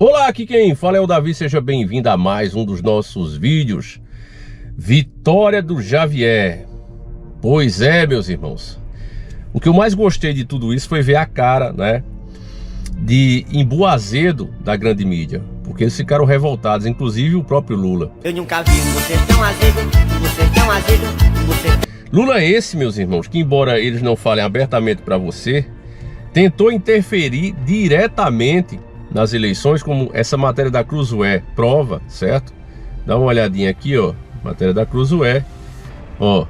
Olá, aqui quem fala é o Davi, seja bem-vindo a mais um dos nossos vídeos. Vitória do Javier. Pois é, meus irmãos, o que eu mais gostei de tudo isso foi ver a cara, né, de embuazedo da grande mídia, porque eles ficaram revoltados, inclusive o próprio Lula. Eu nunca vi você tão azedo, Lula é esse, meus irmãos, que embora eles não falem abertamente para você, tentou interferir diretamente nas eleições, como essa matéria da Cruzoé prova, certo? Dá uma olhadinha aqui, ó, matéria da Cruzoé, ó,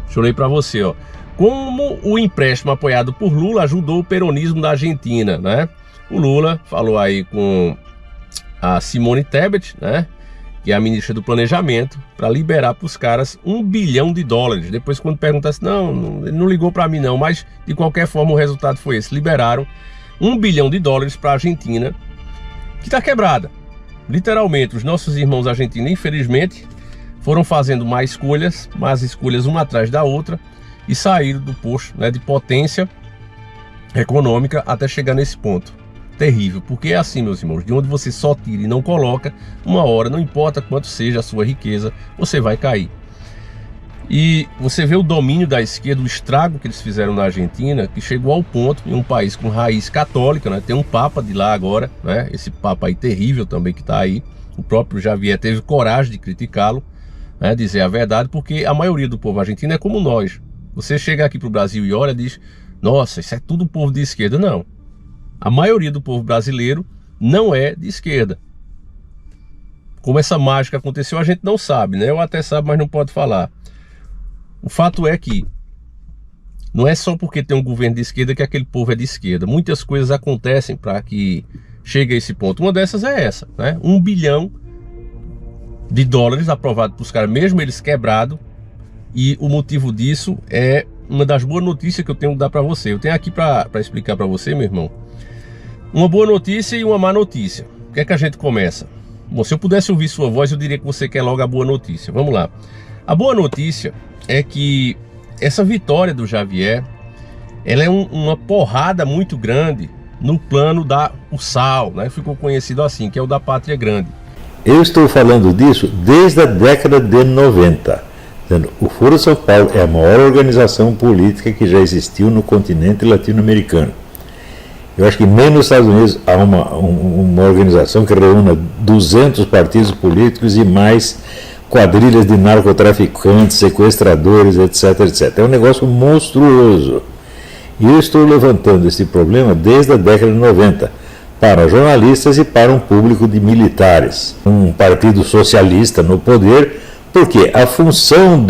chorei para você, ó. Como o empréstimo apoiado por Lula ajudou o peronismo da Argentina, né? O Lula falou aí com a Simone Tebet, né, que é a ministra do Planejamento, para liberar para os caras $1 bilhão. Depois, quando perguntasse, não, ele não ligou para mim não, mas de qualquer forma o resultado foi esse. Liberaram $1 bilhão para a Argentina, que está quebrada. Literalmente, os nossos irmãos argentinos, infelizmente, foram fazendo mais escolhas uma atrás da outra, e saíram do posto, né, de potência econômica até chegar nesse ponto. Terrível, porque é assim, meus irmãos, de onde você só tira e não coloca, uma hora, não importa quanto seja a sua riqueza, você vai cair. E você vê o domínio da esquerda, o estrago que eles fizeram na Argentina, que chegou ao ponto, em um país com raiz católica, né, tem um papa de lá agora, né, esse papa aí terrível também que está aí, o próprio Javier teve coragem de criticá-lo, né, dizer a verdade, porque a maioria do povo argentino é como nós. Você chega aqui para o Brasil e olha e diz, nossa, isso é tudo povo de esquerda. Não, a maioria do povo brasileiro não é de esquerda. Como essa mágica aconteceu, a gente não sabe, né? Eu até sabe, mas não pode falar. O fato é que não é só porque tem um governo de esquerda que aquele povo é de esquerda. Muitas coisas acontecem para que chegue a esse ponto. Uma dessas é essa, né? $1 bilhão aprovado para os caras, mesmo eles quebrados. E o motivo disso é uma das boas notícias que eu tenho que dar para você. Eu tenho aqui para explicar para você, meu irmão, uma boa notícia e uma má notícia. O que é que a gente começa? Bom, se eu pudesse ouvir sua voz, eu diria que você quer logo a boa notícia. Vamos lá. A boa notícia é que essa vitória do Javier, ela é uma porrada muito grande no plano da USAL, né? Ficou conhecido assim, que é o da Pátria Grande. Eu estou falando disso desde a década de 90. O Foro São Paulo é a maior organização política que já existiu no continente latino-americano. Eu acho que mesmo nos Estados Unidos há uma organização que reúne 200 partidos políticos e mais quadrilhas de narcotraficantes, sequestradores, etc, etc. É um negócio monstruoso. E eu estou levantando esse problema desde a década de 90, para jornalistas e para um público de militares. Um partido socialista no poder, porque a função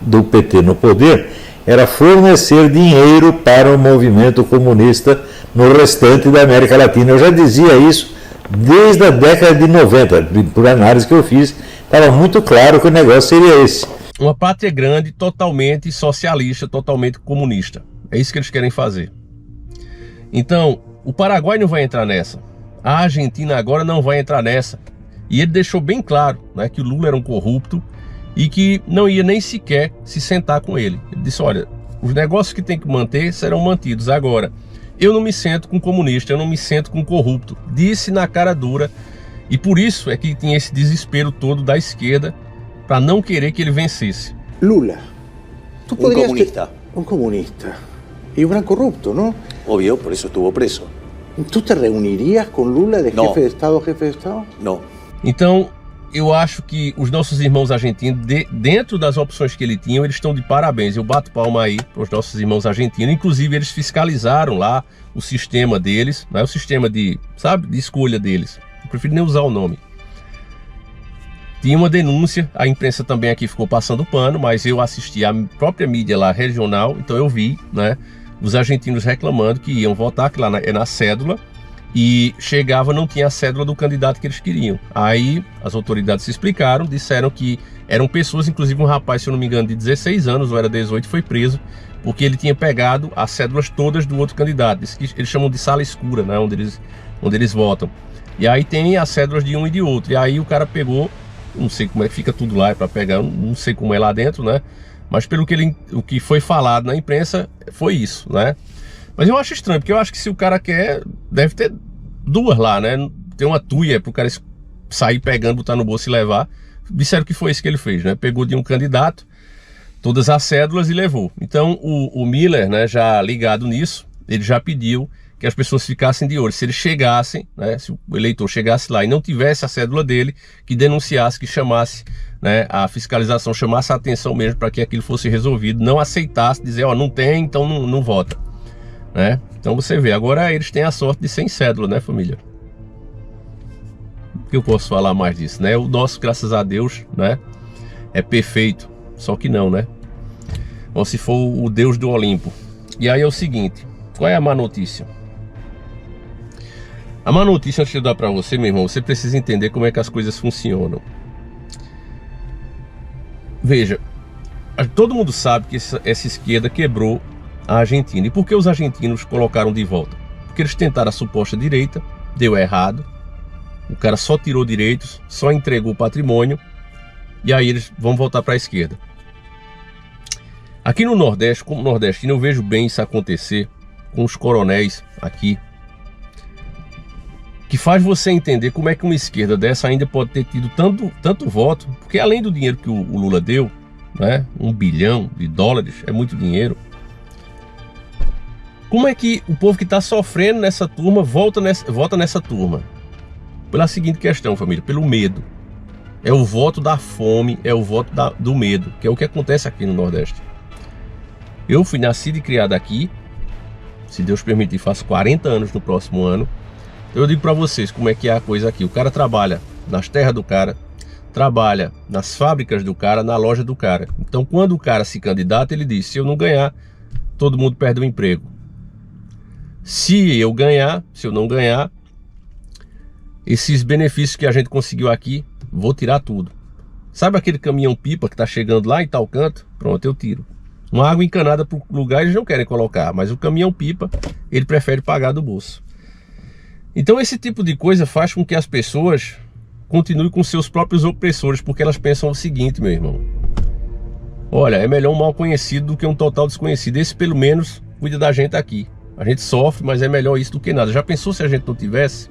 do PT no poder era fornecer dinheiro para o movimento comunista no restante da América Latina. Eu já dizia isso desde a década de 90, por análise que eu fiz, estava muito claro que o negócio seria esse. Uma pátria grande totalmente socialista, totalmente comunista. É isso que eles querem fazer. Então, o Paraguai não vai entrar nessa. A Argentina agora não vai entrar nessa. E ele deixou bem claro, né, que o Lula era um corrupto e que não ia nem sequer se sentar com ele. Ele disse, olha, os negócios que tem que manter serão mantidos. Agora, eu não me sento com comunista, eu não me sento com corrupto. Disse na cara dura. E por isso é que tinha esse desespero todo da esquerda para não querer que ele vencesse. Lula, tu poderias comunista. Un comunista. Y un gran corrupto, ¿no? Obvio, por eso estuvo preso. ¿Tú te reunirías con Lula de No. jefe de Estado a jefe de Estado? No. Então, eu acho que os nossos irmãos argentinos, dentro das opções que ele tinha, eles estão de parabéns. Eu bato palma aí para os nossos irmãos argentinos. Inclusive, eles fiscalizaram lá o sistema deles, né? O sistema de escolha deles. Eu prefiro nem usar o nome. Tinha uma denúncia, a imprensa também aqui ficou passando pano, mas eu assisti a própria mídia lá regional, então eu vi, né, os argentinos reclamando que iam votar, que lá é na cédula, e chegava, não tinha a cédula do candidato que eles queriam. Aí as autoridades se explicaram, disseram que eram pessoas, inclusive um rapaz, se eu não me engano, de 16 anos, ou era 18, foi preso, porque ele tinha pegado as cédulas todas do outro candidato. Eles chamam de sala escura, né, onde eles votam. E aí tem as cédulas de um e de outro. E aí o cara pegou, não sei como é que fica tudo lá para pegar, não sei como é lá dentro, né? Mas pelo que o que foi falado na imprensa foi isso, né? Mas eu acho estranho, porque eu acho que se o cara quer, deve ter duas lá, né? Tem uma tuia pro cara sair pegando, botar no bolso e levar. Disseram que foi isso que ele fez, né? Pegou de um candidato todas as cédulas e levou. Então o Miller, né, já ligado nisso, ele já pediu que as pessoas ficassem de olho. Se eles chegassem, né, se o eleitor chegasse lá e não tivesse a cédula dele, que denunciasse, que chamasse, né, a fiscalização, chamasse a atenção mesmo para que aquilo fosse resolvido, não aceitasse, dizer, ó, não tem, então não vota, né? Então você vê, agora eles têm a sorte de sem cédula, né, família? O que eu posso falar mais disso, né? O nosso, graças a Deus, né, é perfeito, só que não, né? Ou se for o Deus do Olimpo. E aí é o seguinte, qual é a má notícia? A má notícia, antes de eu dar para você, meu irmão, você precisa entender como é que as coisas funcionam. Veja, todo mundo sabe que essa esquerda quebrou a Argentina. E por que os argentinos colocaram de volta? Porque eles tentaram a suposta direita, deu errado. O cara só tirou direitos, só entregou patrimônio. E aí eles vão voltar para a esquerda. Aqui no Nordeste, como nordestino, eu vejo bem isso acontecer com os coronéis aqui, que faz você entender como é que uma esquerda dessa ainda pode ter tido tanto voto, porque além do dinheiro que o Lula deu, né, $1 bilhão, é muito dinheiro. Como é que o povo que está sofrendo nessa turma vota nessa turma? Pela seguinte questão, família, pelo medo. É o voto da fome, é o voto do medo, que é o que acontece aqui no Nordeste. Eu fui nascido e criado aqui, se Deus permitir, faço 40 anos no próximo ano. Eu digo para vocês como é que é a coisa aqui. O cara trabalha nas terras do cara, trabalha nas fábricas do cara, na loja do cara. Então quando o cara se candidata, ele diz, se eu não ganhar, todo mundo perde o emprego. Se eu não ganhar, esses benefícios que a gente conseguiu aqui, vou tirar tudo. Sabe aquele caminhão-pipa que tá chegando lá em tal canto? Pronto, eu tiro. Uma água encanada para o lugar eles não querem colocar, mas o caminhão-pipa, ele prefere pagar do bolso. Então esse tipo de coisa faz com que as pessoas continuem com seus próprios opressores, porque elas pensam o seguinte, meu irmão. Olha, é melhor um mal conhecido do que um total desconhecido. Esse pelo menos cuida da gente aqui. A gente sofre, mas é melhor isso do que nada. Já pensou se a gente não tivesse?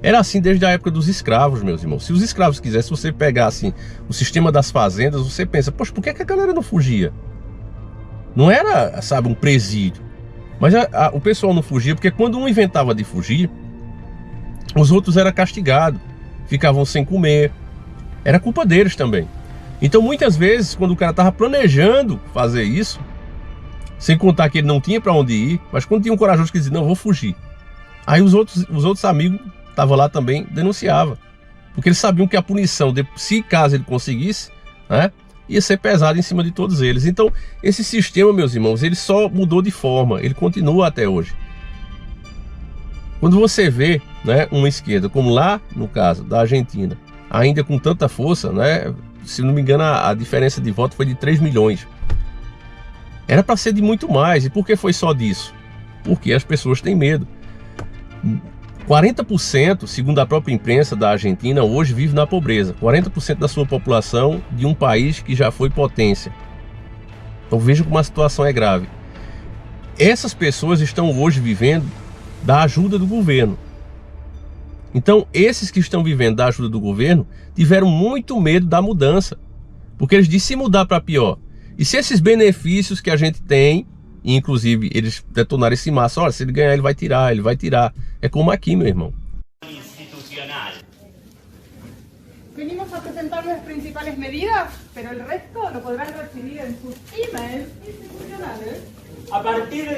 Era assim desde a época dos escravos, meus irmãos. Se os escravos quisessem, se você pegasse o sistema das fazendas, você pensa, poxa, por que a galera não fugia? Não era, sabe, um presídio. Mas o pessoal não fugia porque quando um inventava de fugir, os outros eram castigados, ficavam sem comer. Era culpa deles também. Então muitas vezes, quando o cara estava planejando fazer isso, sem contar que ele não tinha para onde ir, mas quando tinha um corajoso que dizia, não, vou fugir. Aí os outros amigos estavam lá também, denunciavam. Porque eles sabiam que a punição, se caso ele conseguisse, né, ia ser pesada em cima de todos eles. Então esse sistema, meus irmãos, ele só mudou de forma, ele continua até hoje. Quando você vê, né, uma esquerda, como lá no caso da Argentina, ainda com tanta força, né, se não me engano a diferença de voto foi de 3 milhões. Era para ser de muito mais. E por que foi só disso? Porque as pessoas têm medo. 40%, segundo a própria imprensa da Argentina, hoje vive na pobreza. 40% da sua população de um país que já foi potência. Então veja como a situação é grave. Essas pessoas estão hoje vivendo da ajuda do governo. Então esses que estão vivendo da ajuda do governo tiveram muito medo da mudança. Porque eles dizem, se mudar para pior. E se esses benefícios que a gente tem, inclusive eles detonaram esse massa, olha, se ele ganhar ele vai tirar. É como aqui, meu irmão. Institucional. Venimos a presentar las principales medidas, pero el resto lo podrán recibir en sus emails institucionales. A partir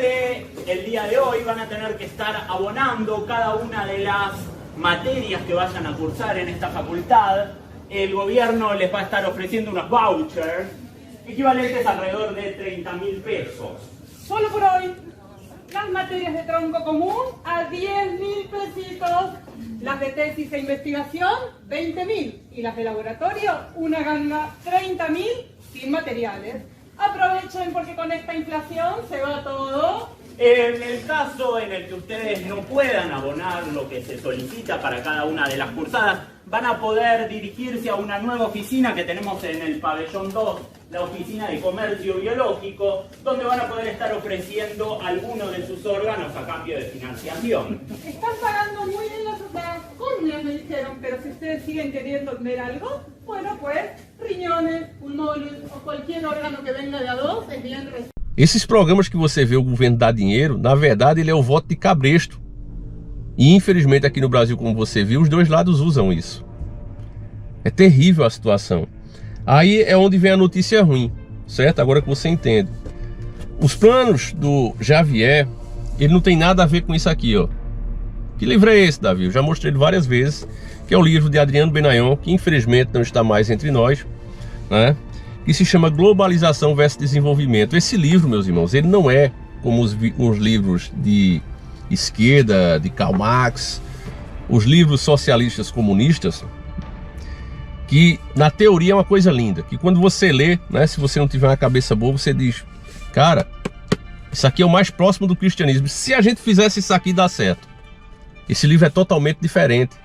del día de hoy van a tener que estar abonando cada una de las materias que vayan a cursar en esta facultad. El gobierno les va a estar ofreciendo unos vouchers equivalentes alrededor de 30.000 pesos. Solo por hoy, las materias de tronco común a 10.000 pesitos, las de tesis e investigación 20.000 y las de laboratorio una ganga 30.000 sin materiales. Aprovechen porque con esta inflación se va todo. En el caso en el que ustedes no puedan abonar lo que se solicita para cada una de las cursadas, van a poder dirigirse a una nueva oficina que tenemos en el pabellón 2, la oficina de comercio biológico, donde van a poder estar ofreciendo algunos de sus órganos a cambio de financiación. Están pagando muy bien las córneas, me dijeron, pero si ustedes siguen queriendo ver algo, bueno, pues riñones, pulmones o cualquier órgano que venga de a dos es bien recibido. Esses programas que você vê o governo dar dinheiro, na verdade ele é o voto de cabresto. E infelizmente aqui no Brasil, como você viu, os dois lados usam isso. É terrível a situação. Aí é onde vem a notícia ruim, certo? Agora que você entende. Os planos do Javier, ele não tem nada a ver com isso aqui, ó. Que livro é esse, Davi? Eu já mostrei ele várias vezes, que é o livro de Adriano Benayon, que infelizmente não está mais entre nós, né? Que se chama Globalização versus Desenvolvimento. Esse livro, meus irmãos, ele não é como os livros de esquerda, de Karl Marx, os livros socialistas comunistas, que na teoria é uma coisa linda, que quando você lê, né, se você não tiver uma cabeça boa, você diz, cara, isso aqui é o mais próximo do cristianismo. Se a gente fizesse isso aqui, dá certo. Esse livro é totalmente diferente,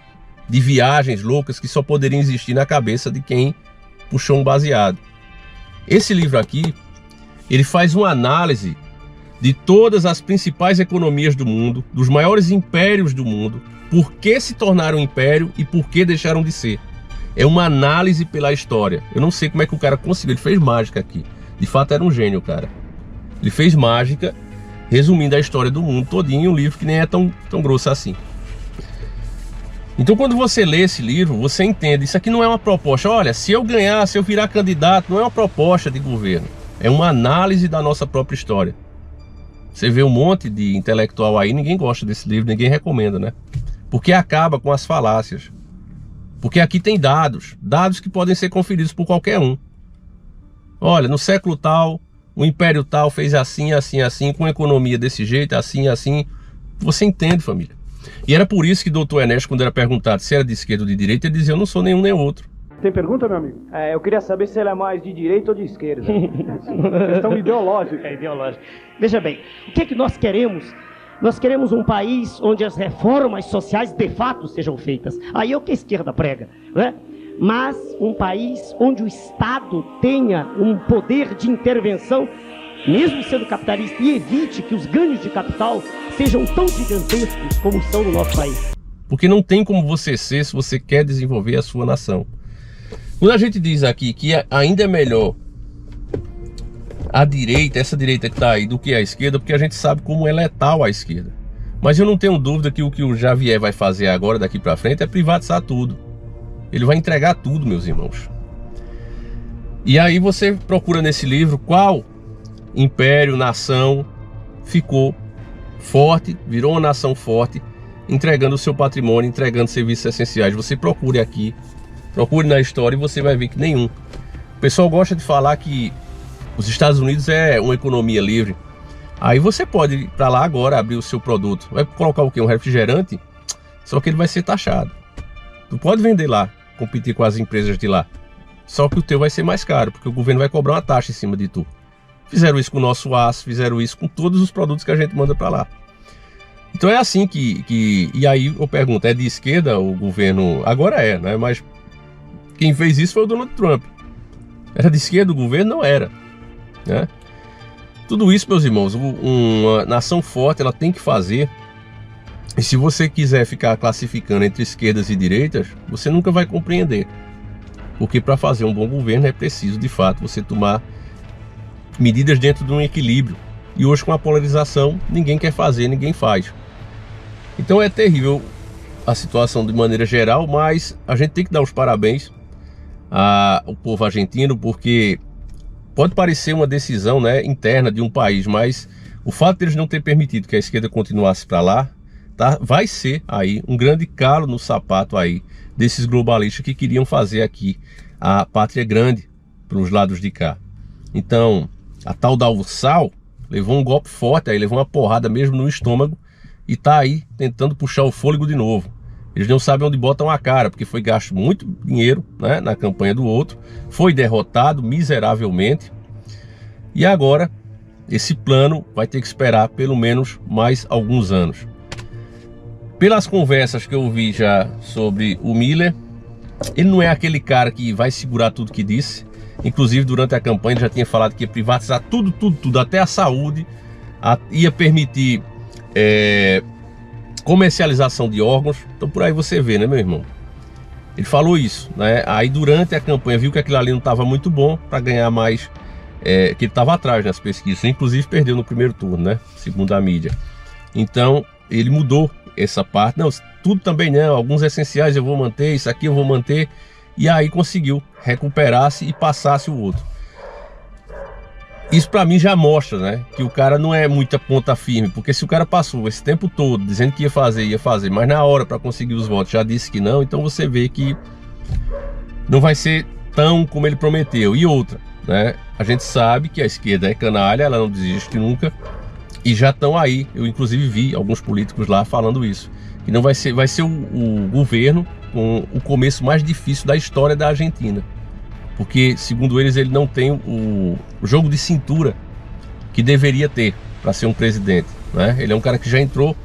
de viagens loucas que só poderiam existir na cabeça de quem puxou um baseado. Esse livro aqui, ele faz uma análise de todas as principais economias do mundo, dos maiores impérios do mundo, por que se tornaram império e por que deixaram de ser. É uma análise pela história. Eu não sei como é que o cara conseguiu, ele fez mágica aqui. De fato era um gênio, cara. Ele fez mágica, resumindo a história do mundo todinho, um livro que nem é tão grosso assim. Então quando você lê esse livro, você entende, isso aqui não é uma proposta, olha, se eu ganhar, se eu virar candidato, não é uma proposta de governo, é uma análise da nossa própria história. Você vê um monte de intelectual aí, ninguém gosta desse livro, ninguém recomenda, né? Porque acaba com as falácias. Porque aqui tem dados que podem ser conferidos por qualquer um. Olha, no século tal, o império tal fez assim, assim, assim, com economia desse jeito, assim, assim. Você entende, família? E era por isso que o doutor Ernesto, quando era perguntado se era de esquerda ou de direita, ele dizia, eu não sou nenhum nem outro. Tem pergunta, meu amigo? Eu queria saber se ele é mais de direita ou de esquerda. Questão ideológica. É ideológica. Veja bem, o que é que nós queremos? Nós queremos um país onde as reformas sociais de fato sejam feitas. Aí é o que a esquerda prega, né? Mas um país onde o Estado tenha um poder de intervenção, mesmo sendo capitalista, e evite que os ganhos de capital sejam tão gigantescos como são no nosso país. Porque não tem como você ser se você quer desenvolver a sua nação. Quando a gente diz aqui que ainda é melhor a direita, essa direita que está aí, do que a esquerda, porque a gente sabe como é letal a esquerda. Mas eu não tenho dúvida que o que o Javier vai fazer agora, daqui para frente, é privatizar tudo. Ele vai entregar tudo, meus irmãos. E aí você procura nesse livro qual império, nação ficou forte, virou uma nação forte, entregando o seu patrimônio, entregando serviços essenciais. Você procure aqui, procure na história e você vai ver que nenhum. O pessoal gosta de falar que os Estados Unidos é uma economia livre. Aí você pode ir para lá agora, abrir o seu produto. Vai colocar o quê? Um refrigerante? Só que ele vai ser taxado. Tu pode vender lá, competir com as empresas de lá. Só que o teu vai ser mais caro, porque o governo vai cobrar uma taxa em cima de tu. Fizeram isso com o nosso aço, fizeram isso com todos os produtos que a gente manda para lá. Então é assim E aí eu pergunto, é de esquerda o governo? Agora é, né? Mas quem fez isso foi o Donald Trump. Era de esquerda o governo? Não era, né? Tudo isso, meus irmãos, uma nação forte ela tem que fazer. E se você quiser ficar classificando entre esquerdas e direitas, você nunca vai compreender. Porque para fazer um bom governo é preciso, de fato, você tomar medidas dentro de um equilíbrio. E hoje com a polarização, ninguém quer fazer, ninguém faz. Então é terrível a situação de maneira geral, mas a gente tem que dar os parabéns ao povo argentino, porque pode parecer uma decisão, né, interna de um país, mas o fato de eles não terem permitido que a esquerda continuasse para lá, tá, vai ser aí um grande calo no sapato aí desses globalistas que queriam fazer aqui a pátria grande pelos lados de cá. Então, a tal da Ursal levou um golpe forte, aí levou uma porrada mesmo no estômago e tá aí tentando puxar o fôlego de novo. Eles não sabem onde botam a cara, porque foi gasto muito dinheiro, né, na campanha do outro, foi derrotado miseravelmente e agora esse plano vai ter que esperar pelo menos mais alguns anos. Pelas conversas que eu vi já sobre o Miller, ele não é aquele cara que vai segurar tudo que disse. Inclusive, durante a campanha, ele já tinha falado que ia privatizar tudo, até a saúde, ia permitir comercialização de órgãos. Então, por aí você vê, né, meu irmão? Ele falou isso, né? Aí, durante a campanha, viu que aquilo ali não estava muito bom para ganhar mais, que ele estava atrás nas pesquisas. Inclusive, perdeu no primeiro turno, né? Segundo a mídia. Então, ele mudou essa parte. Não, tudo também não, alguns essenciais eu vou manter, isso aqui eu vou manter, e aí conseguiu recuperar-se e passasse o outro. Isso para mim já mostra, né, que o cara não é muita ponta firme, porque se o cara passou esse tempo todo dizendo que ia fazer, mas na hora para conseguir os votos já disse que não, então você vê que não vai ser tão como ele prometeu. E outra, né, a gente sabe que a esquerda é canalha, ela não desiste nunca. E já estão aí, eu inclusive vi alguns políticos lá falando isso, que não vai ser o governo com o começo mais difícil da história da Argentina, porque segundo eles ele não tem o jogo de cintura que deveria ter para ser um presidente, né? Ele é um cara que já entrou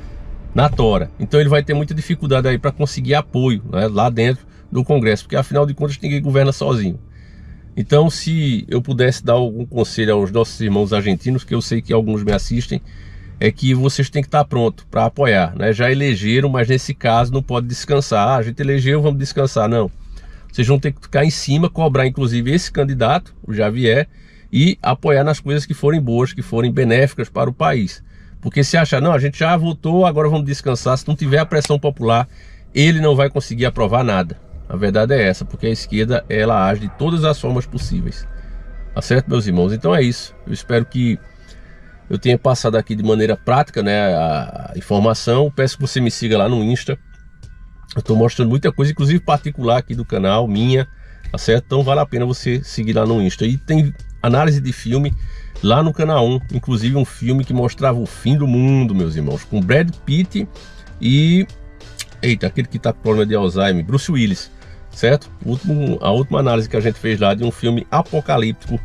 na tora, então ele vai ter muita dificuldade aí para conseguir apoio, né, lá dentro do Congresso, porque afinal de contas ninguém governa sozinho. Então, se eu pudesse dar algum conselho aos nossos irmãos argentinos, que eu sei que alguns me assistem, é que vocês têm que estar prontos para apoiar, né? Já elegeram, mas nesse caso não pode descansar. Ah, a gente elegeu, vamos descansar. Não. Vocês vão ter que ficar em cima, cobrar inclusive esse candidato, o Javier, e apoiar nas coisas que forem boas, que forem benéficas para o país. Porque se achar, não, a gente já votou, agora vamos descansar, se não tiver a pressão popular, ele não vai conseguir aprovar nada. A verdade é essa, porque a esquerda, ela age de todas as formas possíveis. Tá certo, meus irmãos? Então é isso. Eu espero que eu tenha passado aqui de maneira prática, né, a informação. Peço que você me siga lá no Insta. Eu estou mostrando muita coisa, inclusive particular aqui do canal, minha, tá certo? Então vale a pena você seguir lá no Insta. E tem análise de filme lá no canal 1, inclusive um filme que mostrava o fim do mundo, meus irmãos, com Brad Pitt e... eita, aquele que tá com problema de Alzheimer, Bruce Willis. Certo? A última análise que a gente fez lá de um filme apocalíptico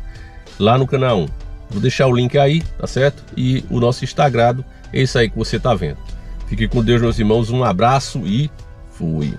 lá no canal 1. Vou deixar o link aí, tá certo? E o nosso Instagram é isso aí que você tá vendo. Fique com Deus, meus irmãos. Um abraço e fui.